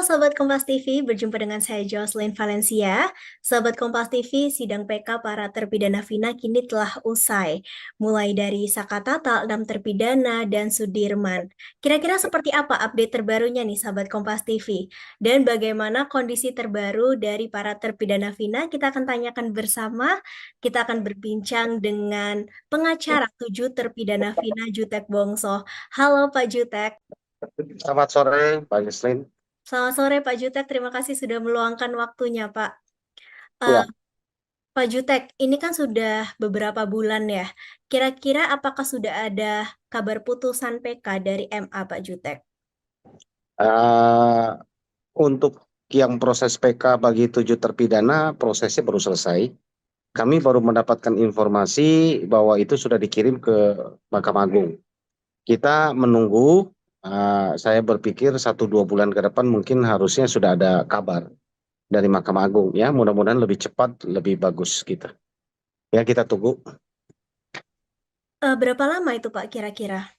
Sobat Kompas TV, berjumpa dengan saya Jocelyn Valencia. Sobat Kompas TV, sidang PK para terpidana Vina kini telah usai. Mulai dari Sakatatal, 6 terpidana, dan Sudirman. Kira-kira seperti apa update terbarunya nih Sobat Kompas TV? Dan bagaimana kondisi terbaru dari para terpidana Vina? Kita akan tanyakan bersama. Kita akan berbincang dengan pengacara 7 terpidana Vina Jutek Bongso. Halo Pak Jutek. Selamat sore, Pak Yusrin. Selamat sore Pak Jutek, terima kasih sudah meluangkan waktunya Pak. Eh, Ya, Pak Jutek, ini kan sudah beberapa bulan ya. Kira-kira apakah sudah ada kabar putusan PK dari MA Pak Jutek? eh, untuk yang proses PK bagi 7 terpidana, prosesnya baru selesai. Kami baru mendapatkan informasi bahwa itu sudah dikirim ke Mahkamah Agung. Kita menunggu, saya berpikir 1-2 bulan ke depan mungkin harusnya sudah ada kabar dari Mahkamah Agung. Ya, mudah-mudahan lebih cepat, lebih bagus gitu. Ya, kita tunggu. Berapa lama itu Pak kira-kira?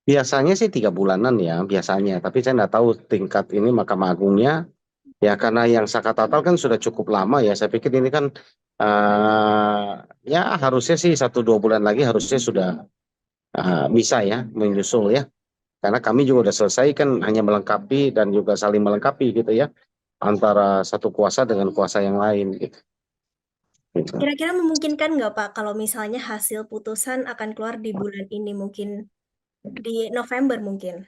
Biasanya sih 3 bulanan ya, biasanya. Tapi saya nggak tahu tingkat ini Mahkamah Agungnya. Ya karena yang Saka Tatal kan sudah cukup lama ya. Saya pikir ini kan ya harusnya sih 1-2 bulan lagi harusnya sudah bisa ya menyusul ya. Karena kami juga udah selesai kan hanya melengkapi dan juga saling melengkapi gitu ya antara satu kuasa dengan kuasa yang lain gitu. Gitu. Kira-kira memungkinkan nggak Pak kalau misalnya hasil putusan akan keluar di bulan ini mungkin di November mungkin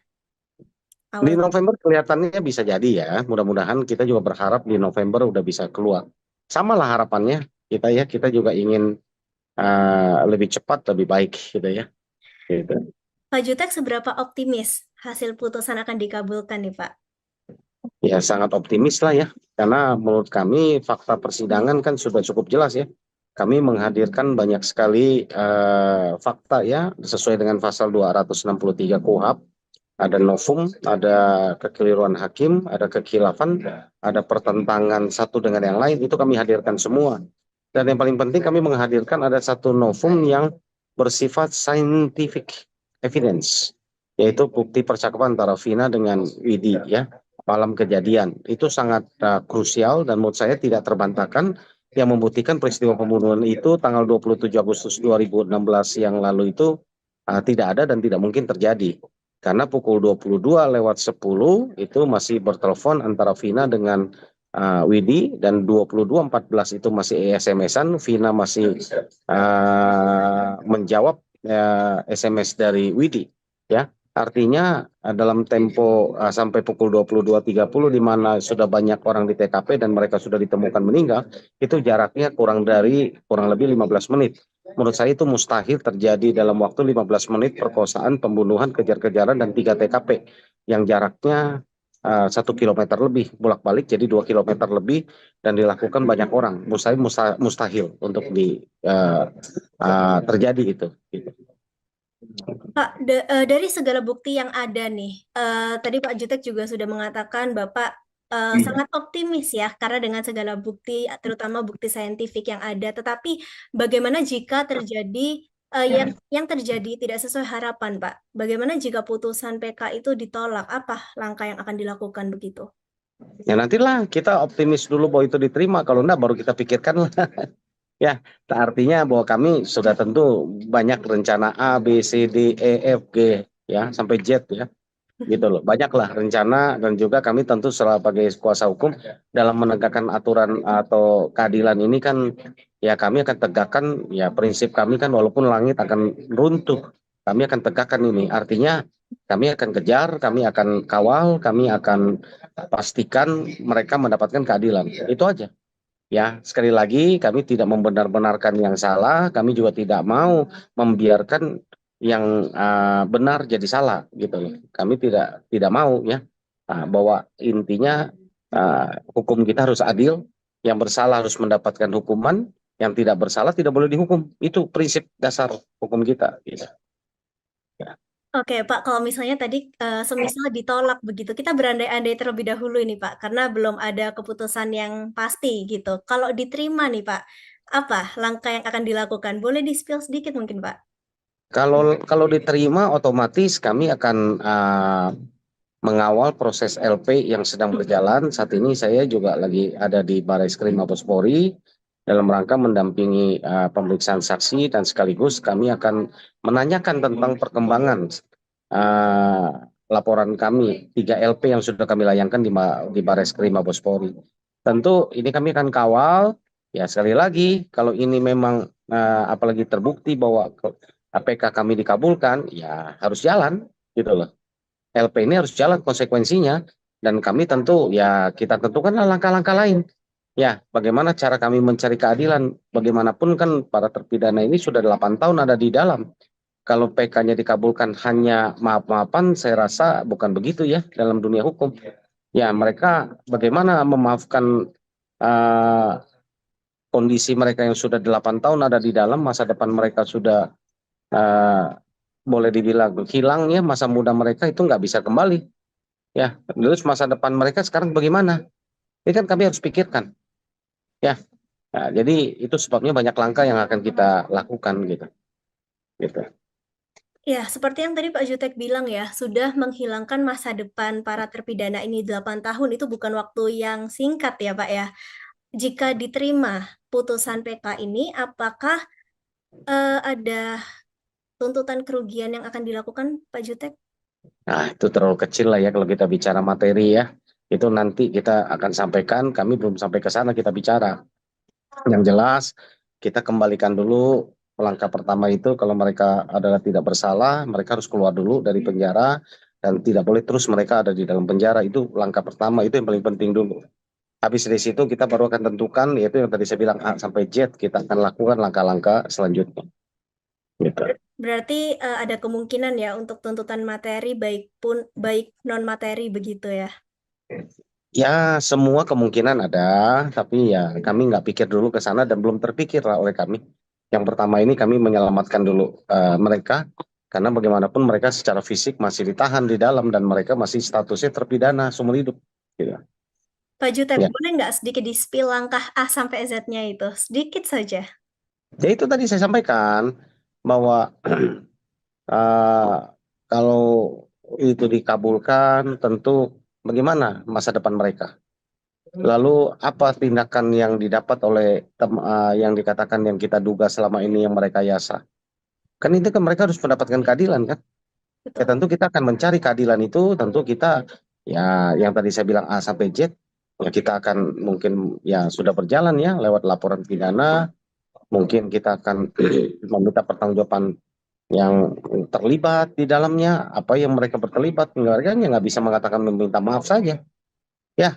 Di awal. November kelihatannya bisa jadi ya. Mudah-mudahan kita juga berharap di November udah bisa keluar. Sama lah harapannya kita ya. Kita juga ingin lebih cepat lebih baik gitu ya. Gitu. Pak Jutek seberapa optimis hasil putusan akan dikabulkan nih Pak? Ya sangat optimis lah ya, karena menurut kami fakta persidangan kan sudah cukup jelas ya. Kami menghadirkan banyak sekali fakta ya, sesuai dengan pasal 263 KUHP. Ada novum, ada kekeliruan hakim, ada kekhilafan, ada pertentangan satu dengan yang lain, itu kami hadirkan semua. Dan yang paling penting kami menghadirkan ada satu novum yang bersifat scientific evidence, yaitu bukti percakapan antara Vina dengan Widi ya malam kejadian. Itu sangat krusial dan menurut saya tidak terbantahkan yang membuktikan peristiwa pembunuhan itu tanggal 27 Agustus 2016 yang lalu itu tidak ada dan tidak mungkin terjadi. Karena pukul 22:10 itu masih bertelepon antara Vina dengan Widi dan 22:14 itu masih SMS-an. Vina masih menjawab SMS dari Widi. Ya, artinya dalam tempo sampai pukul 22:30 di mana sudah banyak orang di TKP dan mereka sudah ditemukan meninggal, itu jaraknya kurang lebih 15 menit. Menurut saya itu mustahil terjadi dalam waktu 15 menit perkosaan, pembunuhan, kejar-kejaran dan 3 TKP yang jaraknya 1 kilometer lebih bolak-balik jadi 2 kilometer lebih dan dilakukan banyak orang. Mustahil untuk terjadi itu. Gitu. Pak, dari segala bukti yang ada nih, tadi Pak Jutek juga sudah mengatakan Bapak sangat optimis ya, karena dengan segala bukti, terutama bukti saintifik yang ada. Tetapi bagaimana jika terjadi yang terjadi tidak sesuai harapan, Pak? Bagaimana jika putusan PK itu ditolak? Apa langkah yang akan dilakukan begitu? Ya nantilah kita optimis dulu bahwa itu diterima. Kalau enggak baru kita pikirkan lah. Ya, artinya bahwa kami sudah tentu banyak rencana A, B, C, D, E, F, G, ya sampai Z ya, gitu loh. Banyaklah rencana dan juga kami tentu sebagai kuasa hukum dalam menegakkan aturan atau keadilan ini kan, ya kami akan tegakkan ya prinsip kami kan walaupun langit akan runtuh, kami akan tegakkan ini. Artinya kami akan kejar, kami akan kawal, kami akan pastikan mereka mendapatkan keadilan. Itu aja. Ya, sekali lagi kami tidak membenar-benarkan yang salah, kami juga tidak mau membiarkan yang benar jadi salah gitu loh. Kami tidak mau ya bahwa intinya hukum kita harus adil, yang bersalah harus mendapatkan hukuman, yang tidak bersalah tidak boleh dihukum. Itu prinsip dasar hukum kita gitu. Ya. Oke, Pak, kalau misalnya tadi semisal ditolak begitu, kita berandai-andai terlebih dahulu ini, Pak, karena belum ada keputusan yang pasti gitu. Kalau diterima nih, Pak, apa langkah yang akan dilakukan? Boleh di-spill sedikit mungkin, Pak? Kalau kalau diterima otomatis kami akan mengawal proses LP yang sedang berjalan. Saat ini saya juga lagi ada di Barreskrim Mabes Polri dalam rangka mendampingi pemeriksaan saksi dan sekaligus kami akan menanyakan tentang perkembangan laporan kami 3 LP yang sudah kami layangkan di Barreskrim Mabes Polri. Tentu ini kami akan kawal. Ya sekali lagi kalau ini memang apalagi terbukti bahwa APK kami dikabulkan, ya harus jalan gitu loh. LP ini harus jalan konsekuensinya dan kami tentu ya kita tentukanlah langkah-langkah lain. Ya, bagaimana cara kami mencari keadilan? Bagaimanapun kan para terpidana ini sudah 8 tahun ada di dalam. Kalau PK-nya dikabulkan hanya maaf-maafan, saya rasa bukan begitu ya dalam dunia hukum. Ya, mereka bagaimana memaafkan uh, kondisi mereka yang sudah 8 tahun ada di dalam, masa depan mereka sudah uh, boleh dibilang hilang ya, masa muda mereka itu nggak bisa kembali. Ya, terus masa depan mereka sekarang bagaimana? Ini kan kami harus pikirkan. Ya, nah, jadi itu sebabnya banyak langkah yang akan kita lakukan gitu. Gitu. Ya, seperti yang tadi Pak Jutek bilang ya, sudah menghilangkan masa depan para terpidana ini 8 tahun itu bukan waktu yang singkat ya Pak ya. Jika diterima putusan PK ini, apakah ada tuntutan kerugian yang akan dilakukan Pak Jutek? Nah, itu terlalu kecil lah ya kalau kita bicara materi ya. Itu nanti kita akan sampaikan, kami belum sampai ke sana kita bicara. Yang jelas, kita kembalikan dulu langkah pertama itu kalau mereka adalah tidak bersalah, mereka harus keluar dulu dari penjara dan tidak boleh terus mereka ada di dalam penjara. Itu langkah pertama, itu yang paling penting dulu. Habis dari situ kita baru akan tentukan, yaitu yang tadi saya bilang A sampai Z, kita akan lakukan langkah-langkah selanjutnya. Gitu. Berarti ada kemungkinan ya untuk tuntutan materi baik non materi begitu ya. Ya, semua kemungkinan ada, tapi ya kami nggak pikir dulu ke sana dan belum terpikir lah oleh kami. Yang pertama ini kami menyelamatkan dulu mereka, karena bagaimanapun mereka secara fisik masih ditahan di dalam dan mereka masih statusnya terpidana seumur hidup. Gitu. Pak Jutek, Ya. boleh nggak sedikit di-spill langkah A sampai Z-nya itu? Sedikit saja. Ya itu tadi saya sampaikan bahwa eh, kalau itu dikabulkan, tentu bagaimana masa depan mereka. Lalu apa tindakan yang didapat oleh yang dikatakan yang kita duga selama ini yang mereka yasa? Kan itu kan mereka harus mendapatkan keadilan kan? Ya Betul. tentu kita akan mencari keadilan itu, tentu kita ya yang tadi saya bilang A sampai Z, ya kita akan mungkin ya sudah berjalan ya lewat laporan pidana, mungkin kita akan meminta pertanggungjawaban yang terlibat di dalamnya, apa yang mereka berterlibat, mereka nggak bisa mengatakan meminta maaf saja. Ya,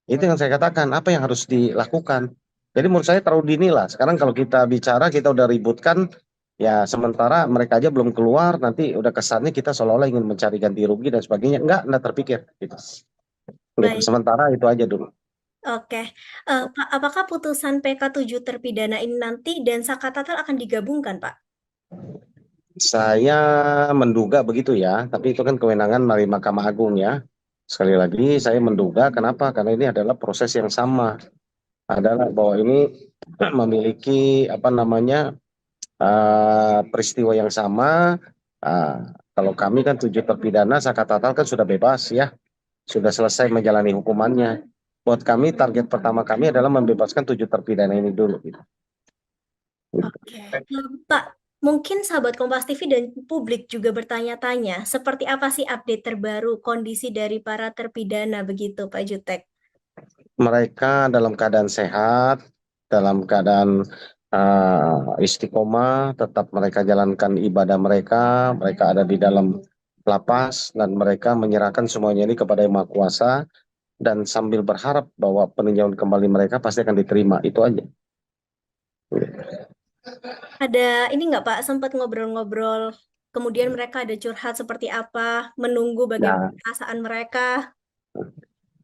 itu yang saya katakan, apa yang harus dilakukan. Jadi menurut saya terlalu dini lah. Sekarang kalau kita bicara, kita udah ributkan, ya sementara mereka aja belum keluar, nanti udah kesannya kita seolah-olah ingin mencari ganti rugi dan sebagainya. Enggak terpikir. Gitu. Gitu. Baik. Sementara itu aja dulu. Oke. Pak, apakah putusan PK 7 terpidana ini nanti dan Sakatatal akan digabungkan, Pak? Saya menduga begitu ya, tapi itu kan kewenangan dari Mahkamah Agung ya. Sekali lagi saya menduga, kenapa? Karena ini adalah proses yang sama. Adalah bahwa ini memiliki apa namanya peristiwa yang sama. Kalau kami kan 7 terpidana, Sakatatal kan sudah bebas ya, sudah selesai menjalani hukumannya. Buat kami target pertama kami adalah membebaskan 7 terpidana ini dulu. Gitu. Oke. Pak, mungkin sahabat Kompas TV dan publik juga bertanya-tanya, seperti apa sih update terbaru kondisi dari para terpidana begitu, Pak Jutek? Mereka dalam keadaan sehat, dalam keadaan istiqomah, tetap mereka jalankan ibadah mereka, mereka ada di dalam lapas dan mereka menyerahkan semuanya ini kepada Yang Maha Kuasa dan sambil berharap bahwa peninjauan kembali mereka pasti akan diterima. Itu aja. Ada ini nggak Pak, sempat ngobrol-ngobrol, kemudian mereka ada curhat seperti apa, menunggu bagaimana Nah, perasaan mereka?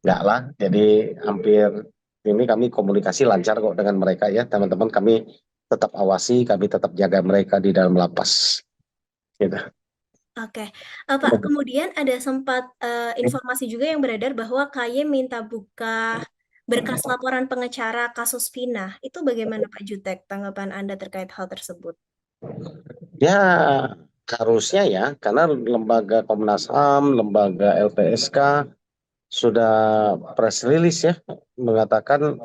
enggak lah. Jadi hampir ini kami komunikasi lancar kok dengan mereka ya. Teman-teman kami tetap awasi, kami tetap jaga mereka di dalam lapas. Gitu. Oke, Pak, kemudian ada sempat informasi juga yang beredar bahwa KY minta buka berkas laporan pengecara kasus Vina. Itu bagaimana Pak Jutek tanggapan Anda terkait hal tersebut? Ya, Harusnya ya, karena lembaga Komnas HAM, lembaga LPSK sudah press release ya, mengatakan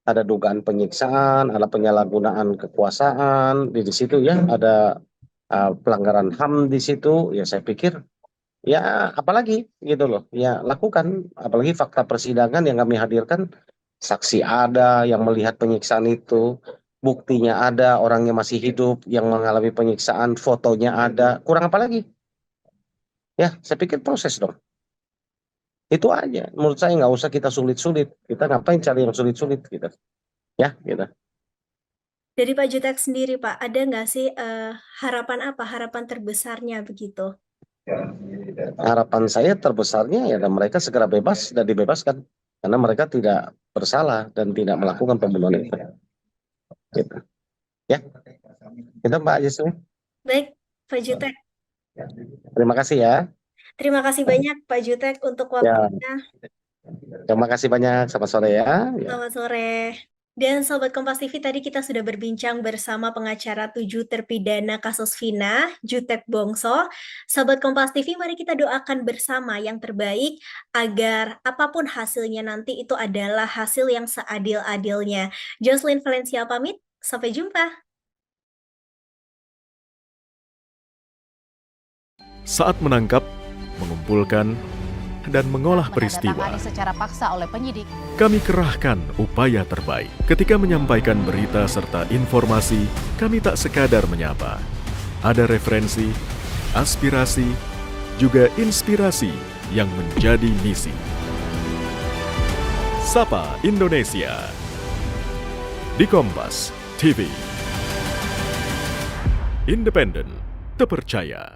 ada dugaan penyiksaan, ada penyalahgunaan kekuasaan di situ ya, ada pelanggaran HAM di situ. Ya saya pikir ya apalagi gitu loh, ya lakukan. Apalagi fakta persidangan yang kami hadirkan, saksi ada yang melihat penyiksaan itu, buktinya ada, orangnya masih hidup yang mengalami penyiksaan, fotonya ada, kurang apa lagi? Ya, saya pikir proses dong. Itu aja. Menurut saya nggak usah kita sulit-sulit. Kita ngapain cari yang sulit-sulit gitu. Ya, gitu. Dari Pak Jutek sendiri, Pak, ada nggak sih harapan apa, harapan terbesarnya begitu? Harapan saya terbesarnya ya dan mereka segera bebas dan dibebaskan karena mereka tidak bersalah dan tidak melakukan pembunuhan itu. Gitu. Ya, itu Mbak Yusuf. Baik, Pak Jutek. Terima kasih ya. Terima kasih banyak Pak Jutek untuk Ya, waktunya. terima kasih banyak. Selamat sore ya. Ya. Selamat sore. Dan Sobat Kompas TV, tadi kita sudah berbincang bersama pengacara 7 terpidana kasus Vina, Jutek Bongso. Sobat Kompas TV, mari kita doakan bersama yang terbaik agar apapun hasilnya nanti itu adalah hasil yang seadil-adilnya. Jocelyn Valencia pamit, sampai jumpa. Saat menangkap, mengumpulkan, dan mengolah peristiwa, menandatangani secara paksa oleh penyidik. kami kerahkan upaya terbaik. Ketika menyampaikan berita serta informasi, kami tak sekadar menyapa. Ada referensi, aspirasi, juga inspirasi yang menjadi misi. Sapa Indonesia di Kompas TV. Independen, terpercaya.